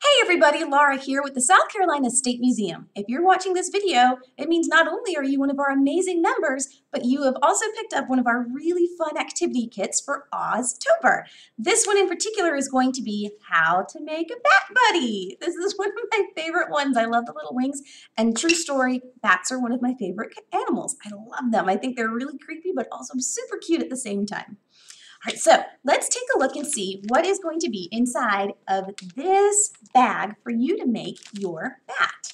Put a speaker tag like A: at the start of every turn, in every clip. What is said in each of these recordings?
A: Hey everybody, Laura here with the South Carolina State Museum. If you're watching this video, it means not only are you one of our amazing members, but you have also picked up one of our really fun activity kits for Oztober. This one in particular is going to be how to make a bat buddy. This is one of my favorite ones. I love the little wings, and true story, bats are one of my favorite animals. I love them. I think they're really creepy, but also super cute at the same time. All right, so let's take a look and see what is going to be inside of this bag for you to make your bat.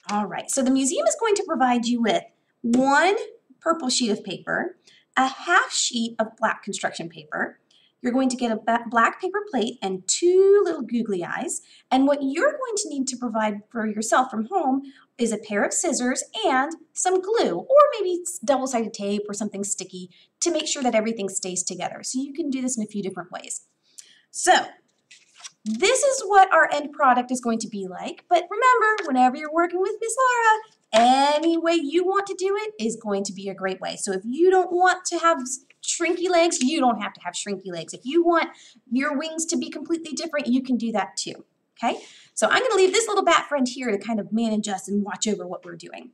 A: All right, so the museum is going to provide you with one purple sheet of paper, a half sheet of black construction paper. You're going to get a black paper plate and two little googly eyes. And what you're going to need to provide for yourself from home is a pair of scissors and some glue, or maybe double-sided tape or something sticky to make sure that everything stays together. So you can do this in a few different ways. So this is what our end product is going to be like. But remember, whenever you're working with Miss Laura, any way you want to do it is going to be a great way. So if you don't want to have shrinky legs, you don't have to have shrinky legs. If you want your wings to be completely different, you can do that too. Okay, so I'm going to leave this little bat friend here to kind of manage us and watch over what we're doing.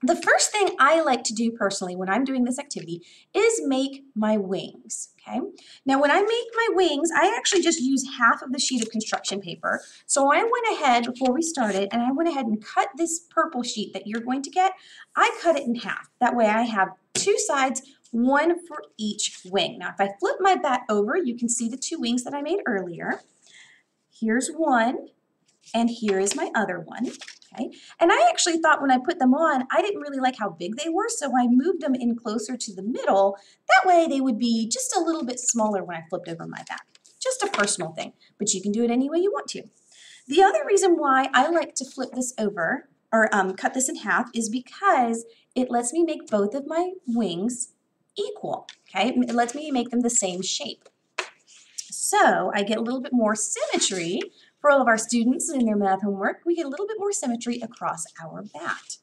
A: The first thing I like to do personally when I'm doing this activity is make my wings, okay? Now when I make my wings, I actually just use half of the sheet of construction paper. So I went ahead before we started and I went ahead and cut this purple sheet that you're going to get. I cut it in half. That way I have two sides, one for each wing. Now if I flip my bat over, you can see the two wings that I made earlier. Here's one, and here is my other one, okay? And I actually thought when I put them on, I didn't really like how big they were, so I moved them in closer to the middle. That way they would be just a little bit smaller when I flipped over my bat. Just a personal thing, but you can do it any way you want to. The other reason why I like to flip this over, or cut this in half, is because it lets me make both of my wings equal, okay? It lets me make them the same shape. So I get a little bit more symmetry for all of our students in their math homework. We get a little bit more symmetry across our bat.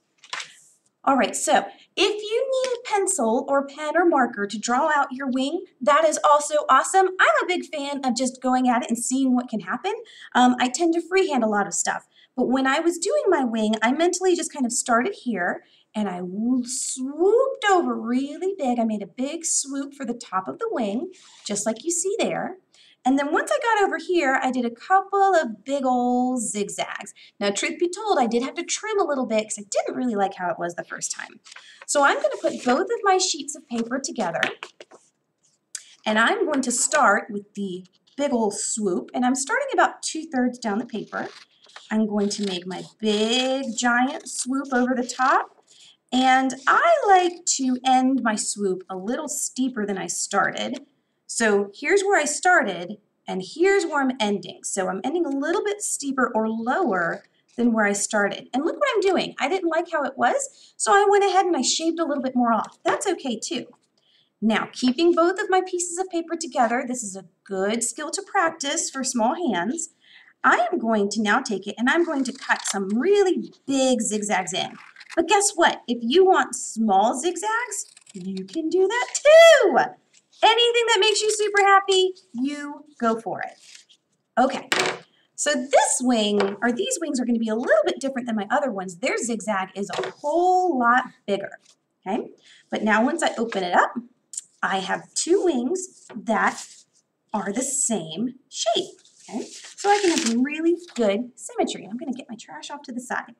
A: All right, so if you need a pencil or pen or marker to draw out your wing, that is also awesome. I'm a big fan of just going at it and seeing what can happen. I tend to freehand a lot of stuff, but when I was doing my wing, I mentally just kind of started here and I swooped over really big. I made a big swoop for the top of the wing, just like you see there. And then once I got over here, I did a couple of big old zigzags. Now, truth be told, I did have to trim a little bit because I didn't really like how it was the first time. So I'm going to put both of my sheets of paper together, and I'm going to start with the big old swoop, and I'm starting about 2/3 down the paper. I'm going to make my big giant swoop over the top, and I like to end my swoop a little steeper than I started. So here's where I started, and here's where I'm ending. So I'm ending a little bit steeper or lower than where I started. And look what I'm doing. I didn't like how it was, so I went ahead and I shaved a little bit more off. That's okay too. Now, keeping both of my pieces of paper together, this is a good skill to practice for small hands. I am going to now take it and I'm going to cut some really big zigzags in. But guess what? If you want small zigzags, you can do that too. Anything that makes you super happy, you go for it. Okay, so this wing, or these wings are going to be a little bit different than my other ones. Their zigzag is a whole lot bigger, okay? But now once I open it up, I have two wings that are the same shape, okay? So I can have some really good symmetry. I'm going to get my trash off to the side.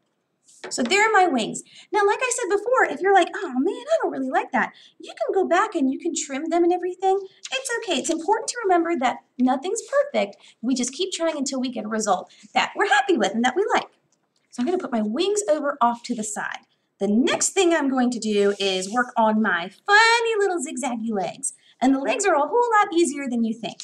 A: So there are my wings. Now, like I said before, if you're like, oh man, I don't really like that, you can go back and you can trim them and everything. It's okay. It's important to remember that nothing's perfect. We just keep trying until we get a result that we're happy with and that we like. So I'm going to put my wings over off to the side. The next thing I'm going to do is work on my funny little zigzaggy legs. And the legs are a whole lot easier than you think.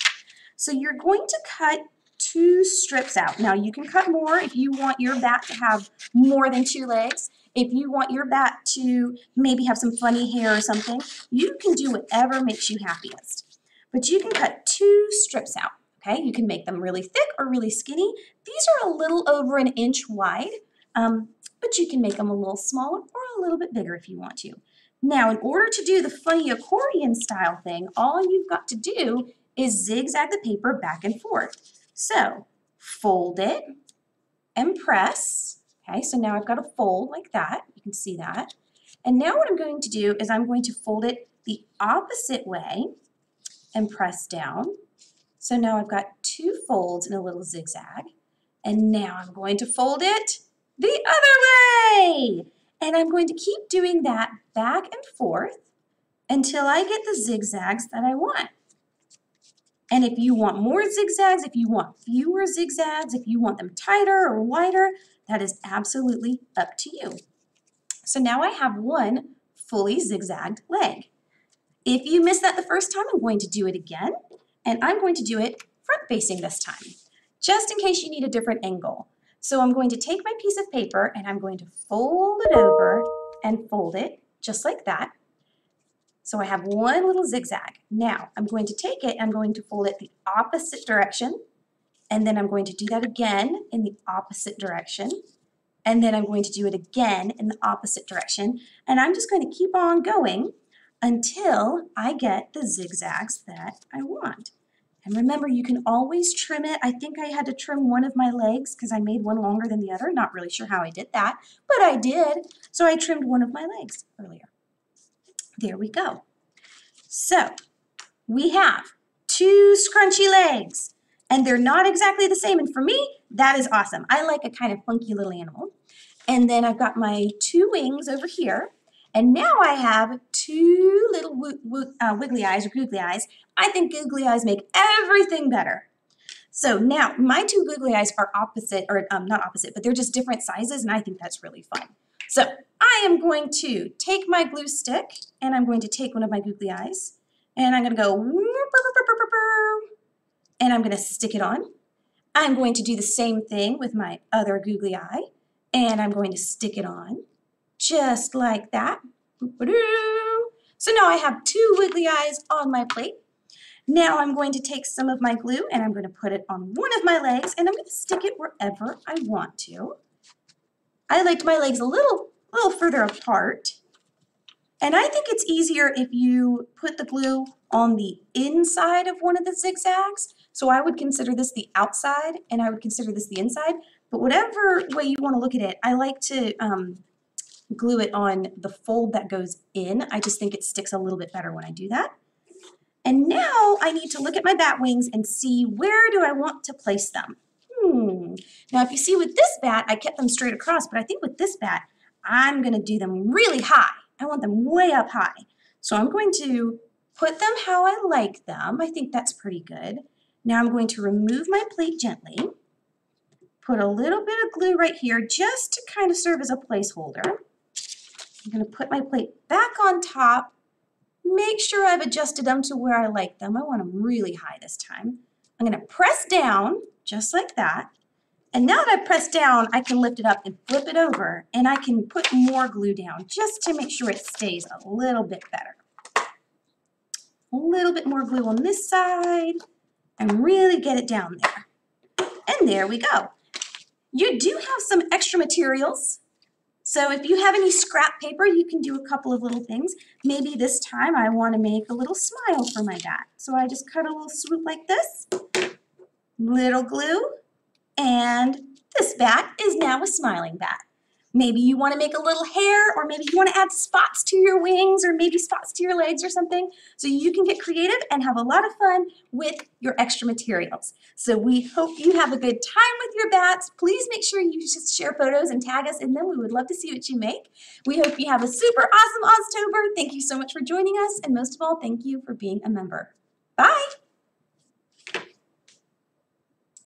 A: So you're going to cut two strips out. Now you can cut more if you want your bat to have more than two legs. If you want your bat to maybe have some funny hair or something, you can do whatever makes you happiest. But you can cut two strips out, okay? You can make them really thick or really skinny. These are a little over 1 inch wide, but you can make them a little smaller or a little bit bigger if you want to. Now, in order to do the funny accordion style thing, all you've got to do is zigzag the paper back and forth. So fold it, and press. Okay, so now I've got a fold like that. You can see that. And now what I'm going to do is I'm going to fold it the opposite way and press down. So now I've got two folds in a little zigzag. And now I'm going to fold it the other way. And I'm going to keep doing that back and forth until I get the zigzags that I want. And if you want more zigzags, if you want fewer zigzags, if you want them tighter or wider, that is absolutely up to you. So now I have one fully zigzagged leg. If you missed that the first time, I'm going to do it again, and I'm going to do it front facing this time, just in case you need a different angle. So I'm going to take my piece of paper and I'm going to fold it over and fold it just like that. So I have one little zigzag. Now I'm going to take it, I'm going to fold it the opposite direction, and then I'm going to do that again in the opposite direction, and then I'm going to do it again in the opposite direction, and I'm just going to keep on going until I get the zigzags that I want. And remember, you can always trim it. I think I had to trim one of my legs because I made one longer than the other. Not really sure how I did that, but I did. So I trimmed one of my legs earlier. There we go. So we have two scrunchy legs, and they're not exactly the same. And for me, that is awesome. I like a kind of funky little animal. And then I've got my two wings over here. And now I have two little wiggly eyes or googly eyes. I think googly eyes make everything better. So now my two googly eyes are opposite, or not opposite, but they're just different sizes, and I think that's really fun. So I am going to take my glue stick, and I'm going to take one of my googly eyes, and I'm going to go, and I'm going to stick it on. I'm going to do the same thing with my other googly eye, and I'm going to stick it on, just like that. So now I have two wiggly eyes on my plate. Now I'm going to take some of my glue, and I'm going to put it on one of my legs, and I'm going to stick it wherever I want to. I liked my legs a little further apart. And I think it's easier if you put the glue on the inside of one of the zigzags. So I would consider this the outside, and I would consider this the inside. But whatever way you want to look at it, I like to glue it on the fold that goes in. I just think it sticks a little bit better when I do that. And now I need to look at my bat wings and see where do I want to place them. Now, if you see with this bat, I kept them straight across, but I think with this bat, I'm going to do them really high. I want them way up high. So I'm going to put them how I like them. I think that's pretty good. Now I'm going to remove my plate gently, put a little bit of glue right here just to kind of serve as a placeholder. I'm going to put my plate back on top, make sure I've adjusted them to where I like them. I want them really high this time. I'm going to press down just like that. And now that I've pressed down, I can lift it up and flip it over, and I can put more glue down just to make sure it stays a little bit better. A little bit more glue on this side and really get it down there. And there we go. You do have some extra materials. So if you have any scrap paper, you can do a couple of little things. Maybe this time I want to make a little smile for my bat. So I just cut a little swoop like this, little glue, and this bat is now a smiling bat. Maybe you want to make a little hair, or maybe you want to add spots to your wings, or maybe spots to your legs or something. So you can get creative and have a lot of fun with your extra materials. So we hope you have a good time with your bats. Please make sure you just share photos and tag us in them. We would love to see what you make. We hope you have a super awesome Oztober. Thank you so much for joining us, and most of all, thank you for being a member. Bye!